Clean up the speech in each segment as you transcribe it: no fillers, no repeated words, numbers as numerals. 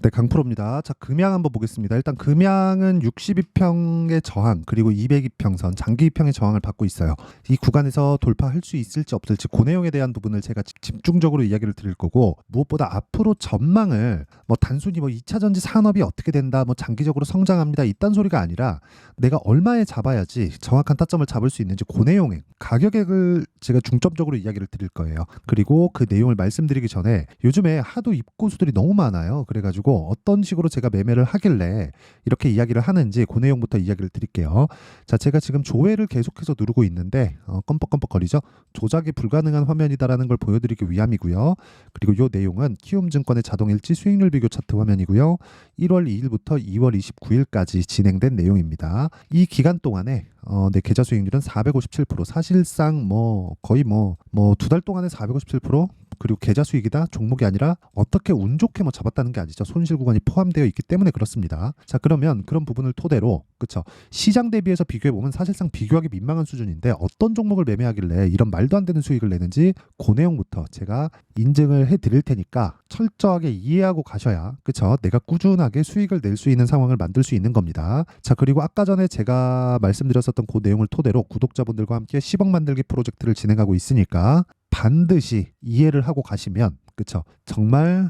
네, 강프로입니다. 자, 금양 한번 보겠습니다. 일단 금양은 62평의 저항 그리고 202평선 장기 입평의 저항을 받고 있어요. 이 구간에서 돌파할 수 있을지 없을지 그 내용에 대한 부분을 제가 집중적으로 이야기를 드릴 거고, 무엇보다 앞으로 전망을 뭐 단순히 뭐 2차 전지 산업이 어떻게 된다, 뭐 장기적으로 성장합니다 이딴 소리가 아니라 내가 얼마에 잡아야지 정확한 타점을 잡을 수 있는지 그 내용에 가격액을 제가 중점적으로 이야기를 드릴 거예요. 그리고 그 내용을 말씀드리기 전에 요즘에 하도 입고수들이 너무 많아요. 그래가지고 어떤 식으로 제가 매매를 하길래 이렇게 이야기를 하는지 그 내용부터 이야기를 드릴게요. 자, 제가 지금 조회를 계속해서 누르고 있는데 껌뻑껌뻑거리죠? 조작이 불가능한 화면이다라는 걸 보여드리기 위함이고요. 그리고 이 내용은 키움증권의 자동일지 수익률 비교 차트 화면이고요. 1월 2일부터 2월 29일까지 진행된 내용입니다. 이 기간 동안에 내 계좌 수익률은 457%, 사실상 뭐 거의 뭐 두 달 동안에 457%, 그리고 계좌 수익이다 종목이 아니라 어떻게 운 좋게 뭐 잡았다는 게 아니죠. 손실 구간이 포함되어 있기 때문에 그렇습니다. 자, 그러면 그런 부분을 토대로, 그쵸, 시장 대비해서 비교해 보면 사실상 비교하기 민망한 수준인데 어떤 종목을 매매하길래 이런 말도 안 되는 수익을 내는지 그 내용부터 제가 인증을 해 드릴 테니까 철저하게 이해하고 가셔야, 그쵸, 내가 꾸준하게 수익을 낼 수 있는 상황을 만들 수 있는 겁니다. 자, 그리고 아까 전에 제가 말씀드렸었던 그 내용을 토대로 구독자분들과 함께 10억 만들기 프로젝트를 진행하고 있으니까 반드시 이해를 하고 가시면, 그쵸, 정말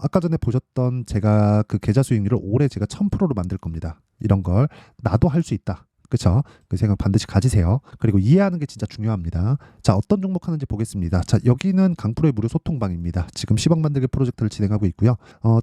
아까 전에 보셨던 제가 그 계좌 수익률을 올해 제가 1000%로 만들 겁니다. 이런 걸 나도 할 수 있다. 그쵸? 그 생각 반드시 가지세요. 그리고 이해하는 게 진짜 중요합니다. 자, 어떤 종목 하는지 보겠습니다. 자, 여기는 강프로의 무료 소통방입니다. 지금 10억 만들기 프로젝트를 진행하고 있고요.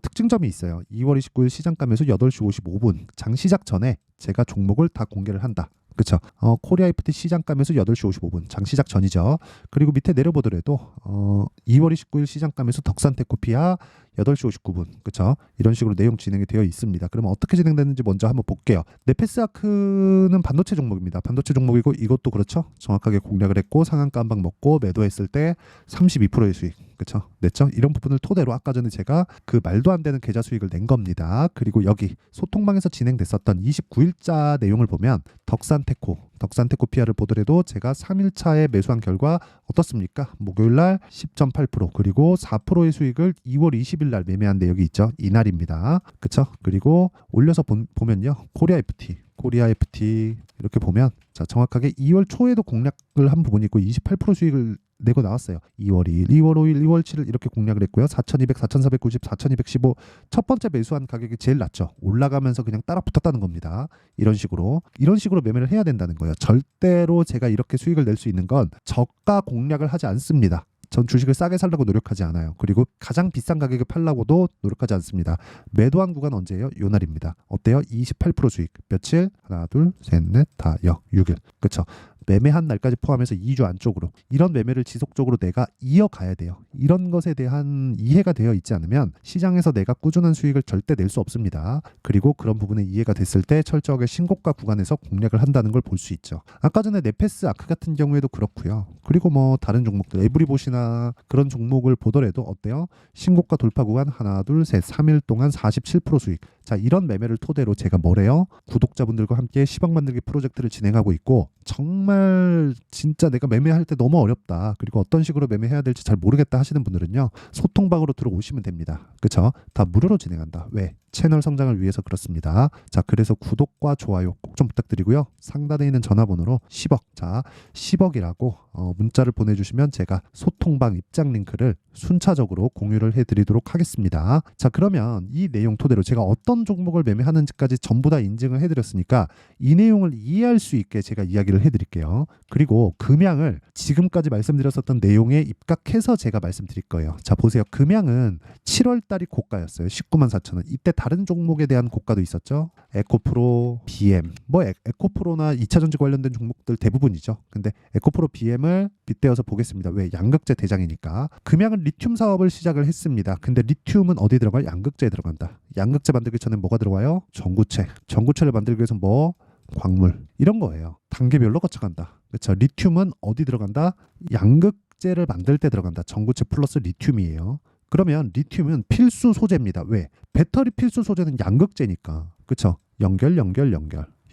특징점이 있어요. 2월 29일 시장가면서 8시 55분 장 시작 전에 제가 종목을 다 공개를 한다. 그쵸? 코리아 FT 시장가면서 8시 55분 장 시작 전이죠. 그리고 밑에 내려보더라도 2월 29일 시장가면서 덕산테크피아 8시 59분, 그쵸? 이런 식으로 내용 진행이 되어 있습니다. 그러면 어떻게 진행되는지 먼저 한번 볼게요. 네페스아크는 반도체 종목입니다. 반도체 종목이고 이것도 그렇죠? 정확하게 공략을 했고 상한가 한 방 먹고 매도했을 때 32%의 수익, 그쵸? 냈죠? 이런 부분을 토대로 아까 전에 제가 그 말도 안 되는 계좌 수익을 낸 겁니다. 그리고 여기 소통방에서 진행됐었던 29일자 내용을 보면 덕산테코피아를 보더라도 제가 3일차에 매수한 결과 어떻습니까? 목요일날 10.8% 그리고 4%의 수익을 2월 20일 날 매매한 내역이 있죠. 이날입니다. 그쵸? 그리고 올려서 보면요. 코리아 FT 이렇게 보면, 자, 정확하게 2월 초에도 공략을 한 부분이 있고 28% 수익을 내고 나왔어요. 2월 2일, 2월 5일, 2월 7일 이렇게 공략을 했고요. 4200, 4490, 4215 첫 번째 매수한 가격이 제일 낮죠. 올라가면서 그냥 따라 붙었다는 겁니다. 이런 식으로 매매를 해야 된다는 거예요. 절대로 제가 이렇게 수익을 낼 수 있는 건 저가 공략을 하지 않습니다. 전 주식을 싸게 살려고 노력하지 않아요. 그리고 가장 비싼 가격에 팔려고도 노력하지 않습니다. 매도한 구간 언제예요? 요 날입니다. 어때요? 28% 수익. 며칠? 하나, 둘, 셋, 넷, 다, 6일. 그쵸? 매매한 날까지 포함해서 2주 안쪽으로 이런 매매를 지속적으로 내가 이어가야 돼요. 이런 것에 대한 이해가 되어 있지 않으면 시장에서 내가 꾸준한 수익을 절대 낼 수 없습니다. 그리고 그런 부분에 이해가 됐을 때 철저하게 신고가 구간에서 공략을 한다는 걸 볼 수 있죠. 아까 전에 네페스아크 같은 경우에도 그렇고요. 그리고 뭐 다른 종목들 에브리봇이나 그런 종목을 보더라도 어때요? 신고가 돌파 구간 하나, 둘, 셋, 3일 동안 47% 수익. 자, 이런 매매를 토대로 제가 뭐래요? 구독자분들과 함께 10억 만들기 프로젝트를 진행하고 있고, 정말 진짜 내가 매매할 때 너무 어렵다, 그리고 어떤 식으로 매매해야 될지 잘 모르겠다 하시는 분들은요, 소통방으로 들어오시면 됩니다. 그쵸? 다 무료로 진행한다. 왜? 채널 성장을 위해서 그렇습니다. 자, 그래서 구독과 좋아요 꼭 좀 부탁드리고요. 상단에 있는 전화번호로 10억, 자, 10억이라고 문자를 보내주시면 제가 소통방 입장 링크를 순차적으로 공유를 해드리도록 하겠습니다. 자, 그러면 이 내용 토대로 제가 어떤 종목을 매매하는지까지 전부 다 인증을 해드렸으니까 이 내용을 이해할 수 있게 제가 이야기를 해드릴게요. 그리고 금양을 지금까지 말씀드렸었던 내용에 입각해서 제가 말씀드릴 거예요. 자, 보세요. 금양은 7월 달이 고가였어요. 194,000원. 이때 다른 종목에 대한 고가도 있었죠. 에코프로, BM, 뭐 에코프로나 2차전지 관련된 종목들 대부분이죠. 근데 에코프로, BM을 빗대어서 보겠습니다. 왜? 양극재 대장이니까. 금양은 리튬 사업을 시작을 했습니다. 근데 리튬은 어디 들어가요? 양극재에 들어간다. 양극재 만들기 전에 뭐가 들어와요? 전구체를 만들기 위해서 뭐? 광물, 이런 거예요. 단계별로 거쳐간다. 그렇죠? 리튬은 어디 들어간다? 양극재를 만들 때 들어간다. 전구체 플러스 리튬이에요. 그러면 리튬은 필수 소재입니다. 왜? 배터리 필수 소재는 양극재니까. 그렇죠? 연결.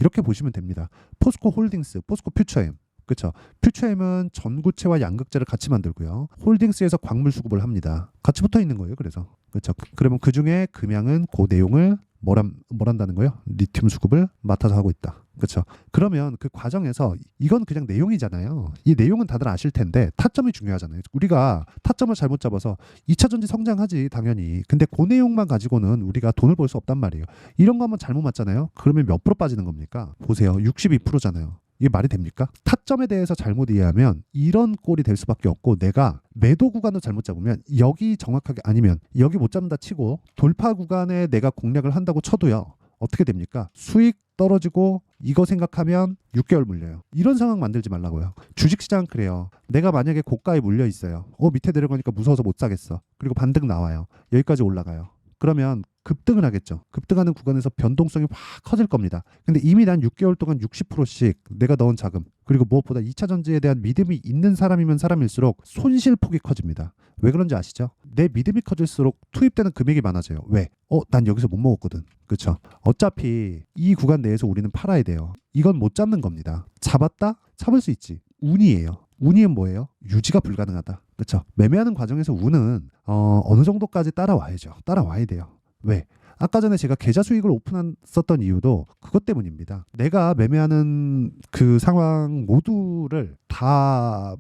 이렇게 보시면 됩니다. 포스코 홀딩스, 포스코 퓨처엠. 그렇죠? 퓨처엠은 전구체와 양극재를 같이 만들고요. 홀딩스에서 광물 수급을 합니다. 같이 붙어 있는 거예요. 그래서 그렇죠. 그러면 그 중에 금양은 그 내용을 뭐란다는 거예요? 리튬 수급을 맡아서 하고 있다. 그렇죠. 그러면 그 과정에서 이건 그냥 내용이잖아요. 이 내용은 다들 아실 텐데 타점이 중요하잖아요. 우리가 타점을 잘못 잡아서 2차 전지 성장하지 당연히. 근데 그 내용만 가지고는 우리가 돈을 벌 수 없단 말이에요. 이런 거 한번 잘못 맞잖아요. 그러면 몇 프로 빠지는 겁니까? 보세요. 62%잖아요. 이게 말이 됩니까? 타점에 대해서 잘못 이해하면 이런 꼴이 될 수밖에 없고 내가 매도 구간을 잘못 잡으면 여기 정확하게 아니면 여기 못 잡는다 치고 돌파 구간에 내가 공략을 한다고 쳐도요. 어떻게 됩니까? 수익 떨어지고 이거 생각하면 6개월 물려요. 이런 상황 만들지 말라고요. 주식시장 그래요. 내가 만약에 고가에 물려 있어요. 밑에 내려가니까 무서워서 못 사겠어. 그리고 반등 나와요. 여기까지 올라가요. 그러면 급등을 하겠죠. 급등하는 구간에서 변동성이 확 커질 겁니다. 근데 이미 난 6개월 동안 60%씩 내가 넣은 자금 그리고 무엇보다 2차 전지에 대한 믿음이 있는 사람이면 사람일수록 손실폭이 커집니다. 왜 그런지 아시죠? 내 믿음이 커질수록 투입되는 금액이 많아져요. 왜? 난 여기서 못 먹었거든. 그렇죠? 어차피 이 구간 내에서 우리는 팔아야 돼요. 이건 못 잡는 겁니다. 잡았다? 잡을 수 있지. 운이에요. 운이 뭐예요? 유지가 불가능하다. 그렇죠? 매매하는 과정에서 운은 어느 정도까지 따라와야죠. 따라와야 돼요. 왜? 아까 전에 제가 계좌 수익을 오픈했었던 이유도 그것 때문입니다. 내가 매매하는 그 상황 모두를 다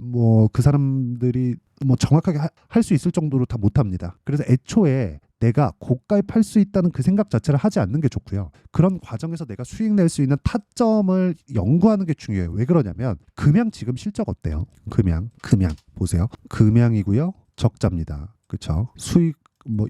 그 사람들이 정확하게 할 수 있을 정도로 다 못합니다. 그래서 애초에 내가 고가에 팔 수 있다는 그 생각 자체를 하지 않는 게 좋고요. 그런 과정에서 내가 수익 낼 수 있는 타점을 연구하는 게 중요해요. 왜 그러냐면 금양 지금 실적 어때요? 금양 보세요. 금양이고요. 적자입니다. 그렇죠? 수익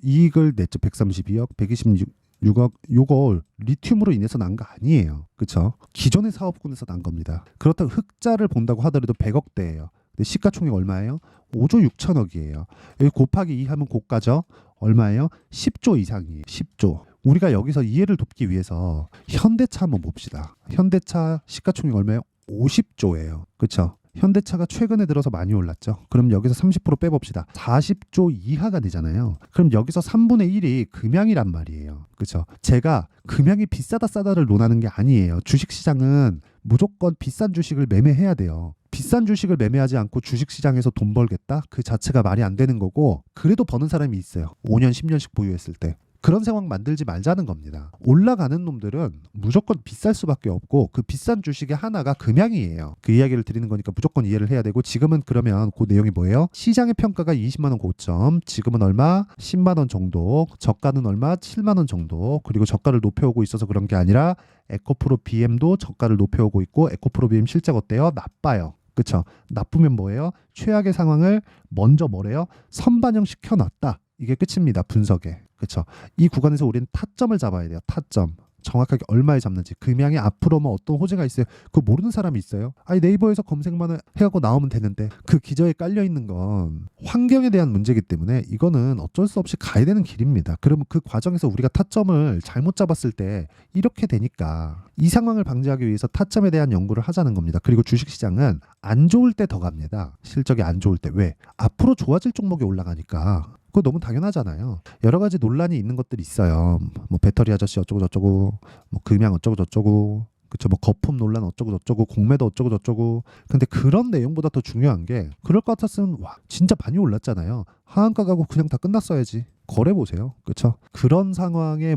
이익을 냈죠. 132억, 126억 요거 리튬으로 인해서 난 거 아니에요. 그렇죠? 기존의 사업군에서 난 겁니다. 그렇다고 흑자를 본다고 하더라도 100억대예요. 근데 시가총액 얼마예요? 5조 6천억이에요. 여기 곱하기 2 하면 고가죠. 얼마예요? 10조 이상이에요. 10조. 우리가 여기서 이해를 돕기 위해서 현대차 한번 봅시다. 현대차 시가총액 얼마예요? 50조예요. 그렇죠? 현대차가 최근에 들어서 많이 올랐죠. 그럼 여기서 30% 빼봅시다. 40조 이하가 되잖아요. 그럼 여기서 3분의 1이 금양이란 말이에요. 그렇죠? 제가 금양이 비싸다 싸다를 논하는 게 아니에요. 주식시장은 무조건 비싼 주식을 매매해야 돼요. 비싼 주식을 매매하지 않고 주식시장에서 돈 벌겠다? 그 자체가 말이 안 되는 거고 그래도 버는 사람이 있어요. 5년, 10년씩 보유했을 때. 그런 상황 만들지 말자는 겁니다. 올라가는 놈들은 무조건 비쌀 수밖에 없고 그 비싼 주식의 하나가 금양이에요. 그 이야기를 드리는 거니까 무조건 이해를 해야 되고 지금은 그러면 그 내용이 뭐예요? 시장의 평가가 20만 원 고점, 지금은 얼마? 10만 원 정도, 저가는 얼마? 7만 원 정도. 그리고 저가를 높여오고 있어서 그런 게 아니라 에코프로 BM도 저가를 높여오고 있고 에코프로 BM 실적 어때요? 나빠요. 그렇죠? 나쁘면 뭐예요? 최악의 상황을 먼저 뭐래요? 선반영 시켜놨다. 이게 끝입니다. 분석에. 그렇죠? 이 구간에서 우리는 타점을 잡아야 돼요. 타점. 정확하게 얼마에 잡는지. 금양에 앞으로 어떤 호재가 있어요. 그거 모르는 사람이 있어요. 아니 네이버에서 검색만 해갖고 나오면 되는데 그 기저에 깔려있는 건 환경에 대한 문제이기 때문에 이거는 어쩔 수 없이 가야 되는 길입니다. 그러면 그 과정에서 우리가 타점을 잘못 잡았을 때 이렇게 되니까 이 상황을 방지하기 위해서 타점에 대한 연구를 하자는 겁니다. 그리고 주식시장은 안 좋을 때 더 갑니다. 실적이 안 좋을 때. 왜? 앞으로 좋아질 종목이 올라가니까. 그거 너무 당연하잖아요. 여러 가지 논란이 있는 것들이 있어요. 배터리 아저씨 어쩌고 저쩌고, 금양 어쩌고 저쩌고, 그쵸? 거품 논란 어쩌고 저쩌고, 공매도 어쩌고 저쩌고. 근데 그런 내용보다 더 중요한 게 그럴 것 같았으면 와 진짜 많이 올랐잖아요. 하한가 가고 그냥 다 끝났어야지. 거래 보세요. 그쵸? 그런 상황에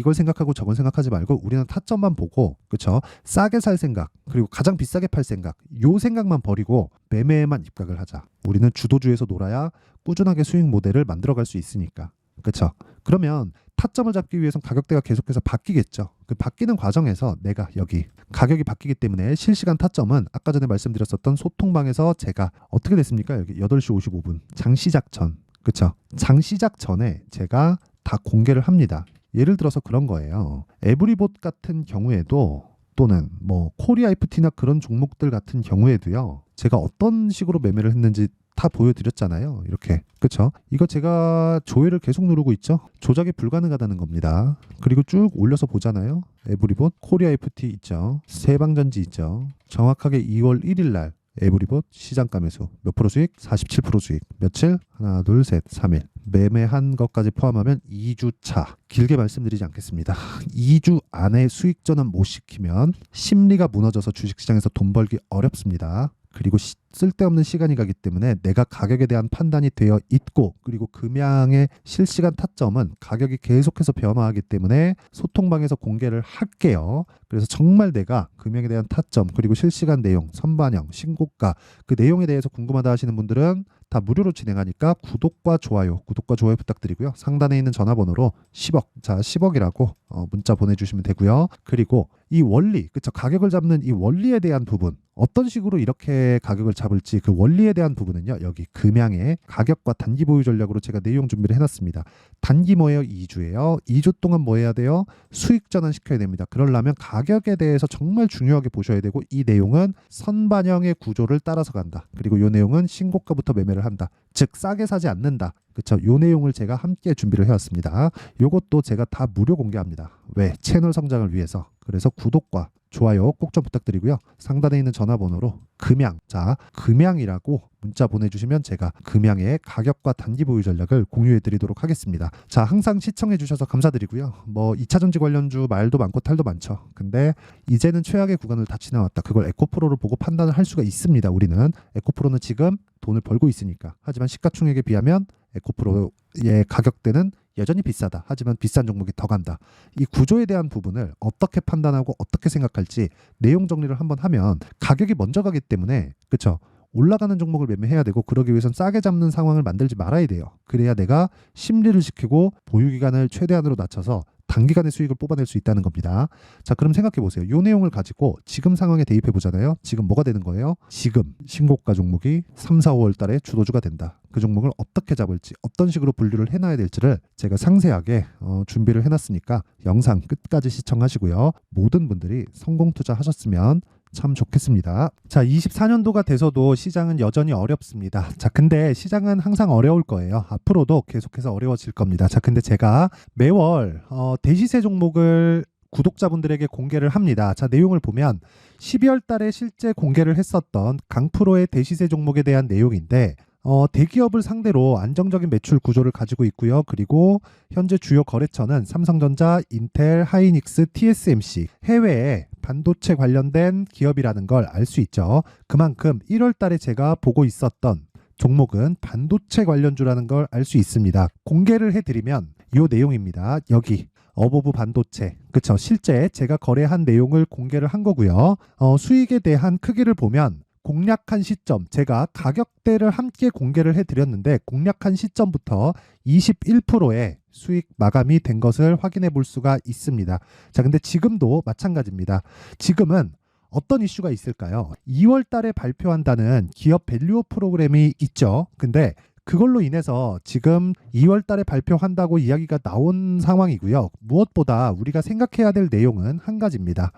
이걸 생각하고 저걸 생각하지 말고 우리는 타점만 보고, 그쵸? 싸게 살 생각, 그리고 가장 비싸게 팔 생각, 요 생각만 버리고 매매에만 입각을 하자. 우리는 주도주에서 놀아야 꾸준하게 수익 모델을 만들어갈 수 있으니까. 그쵸? 그러면 타점을 잡기 위해선 가격대가 계속해서 바뀌겠죠. 그 바뀌는 과정에서 내가 여기 가격이 바뀌기 때문에 실시간 타점은 아까 전에 말씀드렸었던 소통방에서 제가 어떻게 됐습니까? 여기 8시 55분 장시작 전. 그쵸? 장시작 전에 제가 다 공개를 합니다. 예를 들어서 그런 거예요. 에브리봇 같은 경우에도 또는 코리아 FT나 그런 종목들 같은 경우에도요. 제가 어떤 식으로 매매를 했는지 다 보여드렸잖아요. 이렇게. 그쵸? 이거 제가 조회를 계속 누르고 있죠? 조작이 불가능하다는 겁니다. 그리고 쭉 올려서 보잖아요. 에브리봇, 코리아 FT 있죠. 세방전지 있죠. 정확하게 2월 1일 날 에브리봇 시장가 매수 몇 프로 수익? 47% 수익. 며칠? 하나, 둘, 셋, 3일. 매매한 것까지 포함하면 2주 차. 길게 말씀드리지 않겠습니다. 2주 안에 수익 전환 못 시키면 심리가 무너져서 주식시장에서 돈 벌기 어렵습니다. 그리고 쓸데없는 시간이 가기 때문에 내가 가격에 대한 판단이 되어 있고, 그리고 금양의 실시간 타점은 가격이 계속해서 변화하기 때문에 소통방에서 공개를 할게요. 그래서 정말 내가 금양에 대한 타점, 그리고 실시간 내용, 선반영, 신고가, 그 내용에 대해서 궁금하다 하시는 분들은 다 무료로 진행하니까 구독과 좋아요 부탁드리고요. 상단에 있는 전화번호로 10억, 자 10억이라고 문자 보내주시면 되고요. 그리고 이 원리, 그쵸, 가격을 잡는 이 원리에 대한 부분, 어떤 식으로 이렇게 가격을 잡을지 그 원리에 대한 부분은요, 여기 금양의 가격과 단기 보유 전략으로 제가 내용 준비를 해놨습니다. 단기 뭐예요? 2주예요. 2주 동안 뭐 해야 돼요? 수익 전환 시켜야 됩니다. 그러려면 가격에 대해서 정말 중요하게 보셔야 되고, 이 내용은 선반영의 구조를 따라서 간다. 그리고 이 내용은 신고가부터 매매를 한다. 즉 싸게 사지 않는다. 그쵸? 요 내용을 제가 함께 준비를 해왔습니다. 요것도 제가 다 무료 공개합니다. 왜? 채널 성장을 위해서. 그래서 구독과 좋아요 꼭 좀 부탁드리고요. 상단에 있는 전화번호로 금양, 자 금양이라고 문자 보내주시면 제가 금양의 가격과 단기 보유 전략을 공유해 드리도록 하겠습니다. 자, 항상 시청해 주셔서 감사드리고요. 뭐 2차전지 관련주 말도 많고 탈도 많죠. 근데 이제는 최악의 구간을 다 지나왔다. 그걸 에코프로를 보고 판단을 할 수가 있습니다. 우리는 에코프로는 지금 돈을 벌고 있으니까. 하지만 시가총액에 비하면 에코프로의 가격대는 여전히 비싸다. 하지만 비싼 종목이 더 간다. 이 구조에 대한 부분을 어떻게 판단하고 어떻게 생각할지 내용 정리를 한번 하면 가격이 먼저 가기 때문에, 그쵸? 올라가는 종목을 매매해야 되고, 그러기 위해선 싸게 잡는 상황을 만들지 말아야 돼요. 그래야 내가 심리를 지키고 보유기간을 최대한으로 낮춰서 단기간의 수익을 뽑아낼 수 있다는 겁니다. 자, 그럼 생각해 보세요. 이 내용을 가지고 지금 상황에 대입해 보잖아요. 지금 뭐가 되는 거예요? 지금 신고가 종목이 3, 4, 5월 달에 주도주가 된다. 그 종목을 어떻게 잡을지, 어떤 식으로 분류를 해놔야 될지를 제가 상세하게 준비를 해놨으니까 영상 끝까지 시청하시고요. 모든 분들이 성공 투자하셨으면 참 좋겠습니다. 자, 24년도가 돼서도 시장은 여전히 어렵습니다. 자, 근데 시장은 항상 어려울 거예요. 앞으로도 계속해서 어려워질 겁니다. 자, 근데 제가 매월 대시세 종목을 구독자분들에게 공개를 합니다. 자, 내용을 보면 12월 달에 실제 공개를 했었던 강프로의 대시세 종목에 대한 내용인데, 대기업을 상대로 안정적인 매출 구조를 가지고 있고요. 그리고 현재 주요 거래처는 삼성전자, 인텔, 하이닉스, TSMC, 해외에 반도체 관련된 기업이라는 걸 알 수 있죠. 그만큼 1월 달에 제가 보고 있었던 종목은 반도체 관련주라는 걸 알 수 있습니다. 공개를 해드리면 이 내용입니다. 여기 어보브 반도체, 그쵸? 실제 제가 거래한 내용을 공개를 한 거고요. 수익에 대한 크기를 보면 공략한 시점, 제가 가격대를 함께 공개를 해드렸는데 공략한 시점부터 21%의 수익 마감이 된 것을 확인해 볼 수가 있습니다. 자, 근데 지금도 마찬가지입니다. 지금은 어떤 이슈가 있을까요? 2월 달에 발표한다는 기업 밸류업 프로그램이 있죠. 근데 그걸로 인해서 지금 2월 달에 발표한다고 이야기가 나온 상황이고요. 무엇보다 우리가 생각해야 될 내용은 한 가지입니다.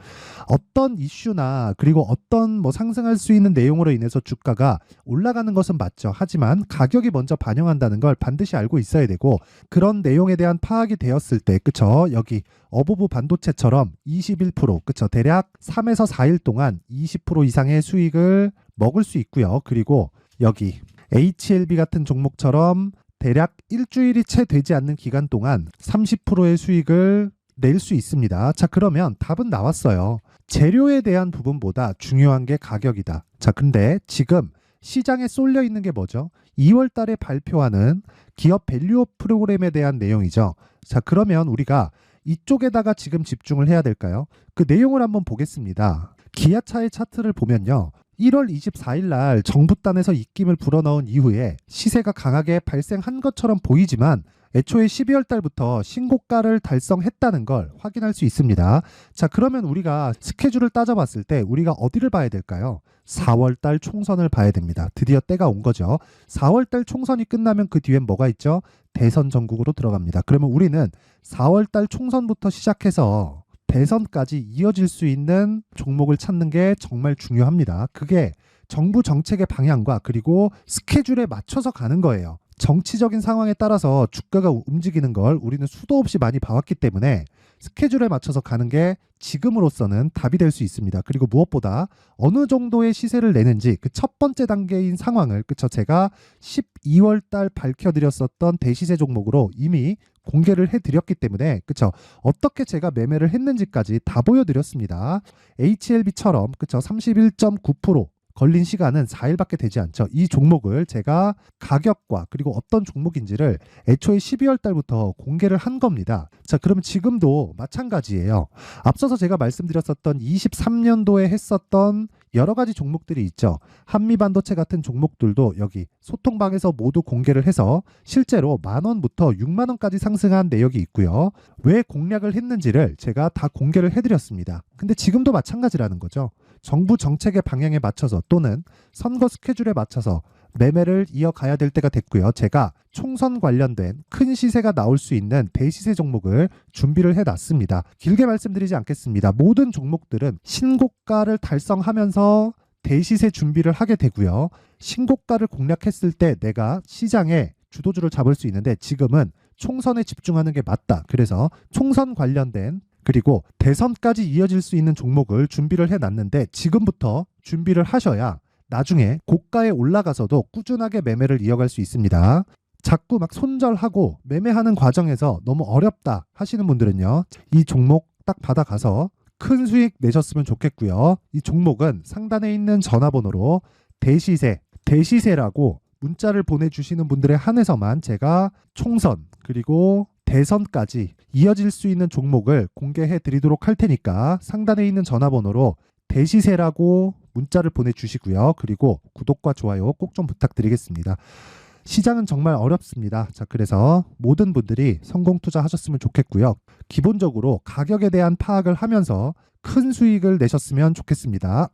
어떤 이슈나 그리고 어떤 상승할 수 있는 내용으로 인해서 주가가 올라가는 것은 맞죠. 하지만 가격이 먼저 반영한다는 걸 반드시 알고 있어야 되고, 그런 내용에 대한 파악이 되었을 때, 그쵸? 여기 어보브 반도체처럼 21%, 그쵸? 대략 3에서 4일 동안 20% 이상의 수익을 먹을 수 있고요. 그리고 여기 HLB 같은 종목처럼 대략 일주일이 채 되지 않는 기간 동안 30%의 수익을 낼 수 있습니다. 자, 그러면 답은 나왔어요. 재료에 대한 부분보다 중요한 게 가격이다. 자, 근데 지금 시장에 쏠려 있는 게 뭐죠? 2월 달에 발표하는 기업 밸류업 프로그램에 대한 내용이죠. 자, 그러면 우리가 이쪽에다가 지금 집중을 해야 될까요? 그 내용을 한번 보겠습니다. 기아차의 차트를 보면요. 1월 24일 날 정부단에서 입김을 불어넣은 이후에 시세가 강하게 발생한 것처럼 보이지만 애초에 12월 달부터 신고가를 달성했다는 걸 확인할 수 있습니다. 자, 그러면 우리가 스케줄을 따져봤을 때 우리가 어디를 봐야 될까요? 4월 달 총선을 봐야 됩니다. 드디어 때가 온 거죠. 4월 달 총선이 끝나면 그 뒤엔 뭐가 있죠? 대선 전국으로 들어갑니다. 그러면 우리는 4월 달 총선부터 시작해서 대선까지 이어질 수 있는 종목을 찾는 게 정말 중요합니다. 그게 정부 정책의 방향과 그리고 스케줄에 맞춰서 가는 거예요. 정치적인 상황에 따라서 주가가 움직이는 걸 우리는 수도 없이 많이 봐왔기 때문에 스케줄에 맞춰서 가는 게 지금으로서는 답이 될 수 있습니다. 그리고 무엇보다 어느 정도의 시세를 내는지 그 첫 번째 단계인 상황을, 그쵸? 제가 12월 달 밝혀드렸었던 대시세 종목으로 이미 공개를 해드렸기 때문에, 그쵸? 어떻게 제가 매매를 했는지까지 다 보여드렸습니다. HLB처럼, 그쵸? 31.9% 걸린 시간은 4일밖에 되지 않죠. 이 종목을 제가 가격과 그리고 어떤 종목인지를 애초에 12월 달부터 공개를 한 겁니다. 자, 그러면 지금도 마찬가지예요. 앞서서 제가 말씀드렸었던 23년도에 했었던 여러 가지 종목들이 있죠. 한미반도체 같은 종목들도 여기 소통방에서 모두 공개를 해서 실제로 10,000원부터 60,000원까지 상승한 내역이 있고요. 왜 공략을 했는지를 제가 다 공개를 해드렸습니다. 근데 지금도 마찬가지라는 거죠. 정부 정책의 방향에 맞춰서 또는 선거 스케줄에 맞춰서 매매를 이어가야 될 때가 됐고요. 제가 총선 관련된 큰 시세가 나올 수 있는 대시세 종목을 준비를 해놨습니다. 길게 말씀드리지 않겠습니다. 모든 종목들은 신고가를 달성하면서 대시세 준비를 하게 되고요. 신고가를 공략했을 때 내가 시장에 주도주를 잡을 수 있는데 지금은 총선에 집중하는 게 맞다. 그래서 총선 관련된 그리고 대선까지 이어질 수 있는 종목을 준비를 해놨는데 지금부터 준비를 하셔야 나중에 고가에 올라가서도 꾸준하게 매매를 이어갈 수 있습니다. 자꾸 막 손절하고 매매하는 과정에서 너무 어렵다 하시는 분들은요. 이 종목 딱 받아가서 큰 수익 내셨으면 좋겠고요. 이 종목은 상단에 있는 전화번호로 대시세라고 문자를 보내주시는 분들에 한해서만 제가 총선 그리고 대선까지 이어질 수 있는 종목을 공개해 드리도록 할 테니까 상단에 있는 전화번호로 대시세라고 문자를 보내주시고요. 그리고 구독과 좋아요 꼭 좀 부탁드리겠습니다. 시장은 정말 어렵습니다. 자, 그래서 모든 분들이 성공 투자하셨으면 좋겠고요. 기본적으로 가격에 대한 파악을 하면서 큰 수익을 내셨으면 좋겠습니다.